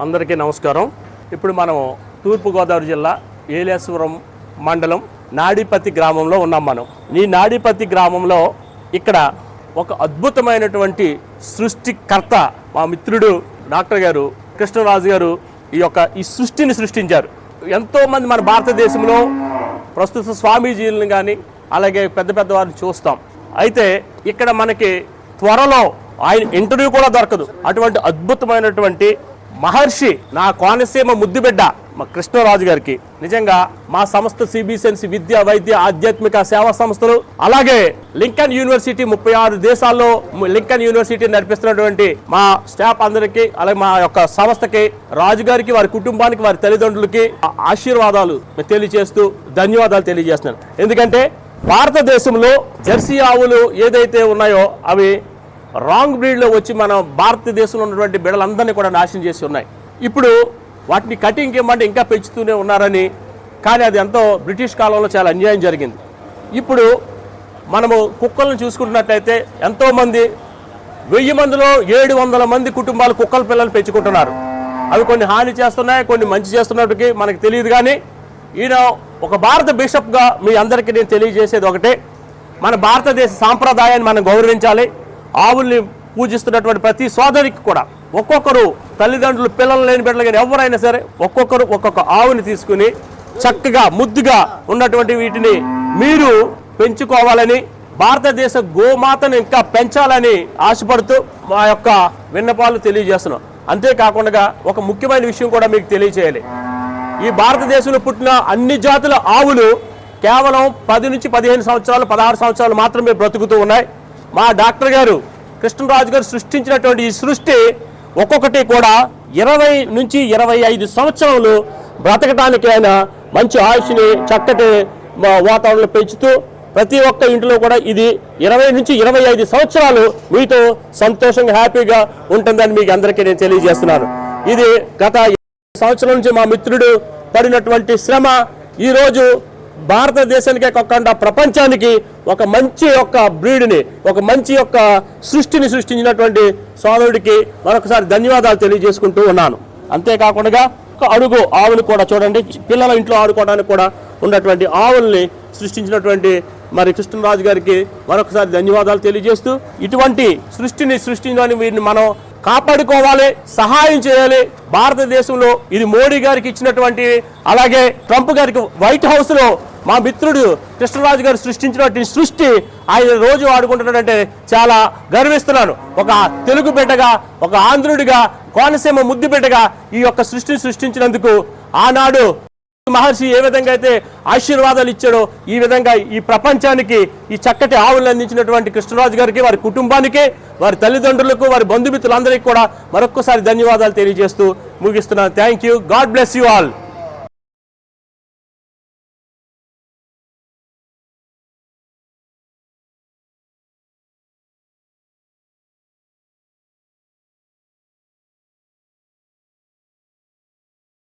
అందరికీ నమస్కారం. ఇప్పుడు మనం తూర్పుగోదావరి జిల్లా ఏలేశ్వరం మండలం నాడిపత్తి గ్రామంలో ఉన్నాం. మనం ఈ నాడిపత్తి గ్రామంలో ఇక్కడ ఒక అద్భుతమైనటువంటి సృష్టికర్త మా మిత్రుడు డాక్టర్ గారు కృష్ణరాజు గారు ఈ సృష్టిని సృష్టించారు. ఎంతోమంది మన భారతదేశంలో ప్రస్తుత స్వామీజీలను కానీ అలాగే పెద్ద పెద్ద వారిని చూస్తాం. అయితే ఇక్కడ మనకి త్వరలో ఆయన ఇంటర్వ్యూ కూడా దొరకదు. అటువంటి అద్భుతమైనటువంటి మహర్షి నా కోనసీమ ముద్దుబిడ్డ మా కృష్ణరాజు గారికి నిజంగా మా సంస్థ సిబిసిఎన్సి విద్య వైద్య ఆధ్యాత్మిక సేవా సంస్థలు అలాగే లింకన్ యూనివర్సిటీ 36 దేశాల్లో లింకన్ యూనివర్సిటీ నడిపిస్తున్నటువంటి మా స్టాఫ్ అందరికీ అలాగే మా యొక్క సంస్థకి రాజు గారికి వారి కుటుంబానికి వారి తల్లిదండ్రులకి ఆశీర్వాదాలు తెలియజేస్తూ ధన్యవాదాలు తెలియజేస్తున్నాను. ఎందుకంటే భారతదేశంలో జెర్సీ ఆవులు ఏదైతే ఉన్నాయో అవి రాంగ్ బ్రీడ్లో వచ్చి మన భారతదేశంలో ఉన్నటువంటి బిడ్డలందరినీ కూడా నాశనం చేసి ఉన్నాయి. ఇప్పుడు వాటిని కటింగ్ ఇవ్వమంటే ఇంకా పెంచుతూనే ఉన్నారని, కానీ అది ఎంతో బ్రిటిష్ కాలంలో చాలా అన్యాయం జరిగింది. ఇప్పుడు మనము కుక్కలను చూసుకుంటున్నట్లయితే ఎంతోమంది 1000 మందిలో 700 మంది కుటుంబాలు కుక్కల పిల్లలు పెంచుకుంటున్నారు. అవి కొన్ని హాని చేస్తున్నాయి, కొన్ని మంచి చేస్తున్నట్టుకి మనకు తెలియదు. కానీ ఈయన ఒక భారత బిషప్గా మీ అందరికీ నేను తెలియజేసేది ఒకటే, మన భారతదేశ సాంప్రదాయాన్ని మనం గౌరవించాలి. ఆవుల్ని పూజిస్తున్నటువంటి ప్రతి సోదరికి కూడా ఒక్కొక్కరు తల్లిదండ్రులు పిల్లలు లేని బిడ్డలు కానీ ఎవరైనా సరే ఒక్కొక్కరు ఒక్కొక్క ఆవుని తీసుకుని చక్కగా ముద్దుగా ఉన్నటువంటి వీటిని మీరు పెంచుకోవాలని, భారతదేశ గోమాతను ఇంకా పెంచాలని ఆశపడుతూ మా యొక్క విన్నపాలు తెలియజేస్తున్నాం. అంతేకాకుండా ఒక ముఖ్యమైన విషయం కూడా మీకు తెలియచేయాలి. ఈ భారతదేశంలో పుట్టిన అన్ని జాతుల ఆవులు కేవలం 10 నుంచి 15 సంవత్సరాలు 16 సంవత్సరాలు మాత్రమే బ్రతుకుతూ ఉన్నాయి. మా డాక్టర్ గారు కృష్ణరాజు గారు సృష్టించినటువంటి ఈ సృష్టి ఒక్కొక్కటి కూడా 20 నుంచి 25 సంవత్సరాలు బ్రతకడానికి ఆయన మంచి ఆయుష్ని చక్కటి వాతావరణంలో పెంచుతూ ప్రతి ఒక్క ఇంట్లో కూడా ఇది 20 నుంచి 25 సంవత్సరాలు మీతో సంతోషంగా హ్యాపీగా ఉంటుందని మీకు అందరికీ నేను తెలియజేస్తున్నాను. ఇది గత సంవత్సరం నుంచి మా మిత్రుడు పడినటువంటి శ్రమ ఈరోజు భారతదేశానికే కాకుండా ప్రపంచానికి ఒక మంచి యొక్క బ్రీడ్ని ఒక మంచి యొక్క సృష్టిని సృష్టించినటువంటి సోదరుడికి మరొకసారి ధన్యవాదాలు తెలియజేసుకుంటూ ఉన్నాను. అంతేకాకుండా ఒక అడుగు ఆవులు కూడా చూడండి, పిల్లల ఇంట్లో ఆడుకోవడానికి కూడా ఉన్నటువంటి ఆవుల్ని సృష్టించినటువంటి మరి కృష్ణరాజు గారికి మరొకసారి ధన్యవాదాలు తెలియజేస్తూ ఇటువంటి సృష్టిని సృష్టించడానికి వీరిని మనం కాపాడుకోవాలి, సహాయం చేయాలి. భారతదేశంలో ఇది మోడీ గారికి ఇచ్చినటువంటి అలాగే ట్రంప్ గారికి వైట్ హౌస్లో మా మిత్రుడు కృష్ణరాజు గారు సృష్టించినటువంటి సృష్టి ఆయన రోజు ఆడుకుంటున్నాడంటే చాలా గర్విస్తున్నాను. ఒక తెలుగు బిడ్డగా ఒక ఆంధ్రుడిగా కోనసీమ ముద్దు బిడ్డగా ఈ యొక్క సృష్టిని సృష్టించినందుకు ఆనాడు మహర్షి ఏ విధంగా అయితే ఆశీర్వాదాలు ఇచ్చాడో ఈ విధంగా ఈ ప్రపంచానికి ఈ చక్కటి ఆవులను అందించినటువంటి కృష్ణరాజు గారికి వారి కుటుంబానికి వారి తల్లిదండ్రులకు వారి బంధుమిత్రులందరికీ కూడా మరొక్కసారి ధన్యవాదాలు తెలియజేస్తూ ముగిస్తున్నాను. Thank you. God bless you all.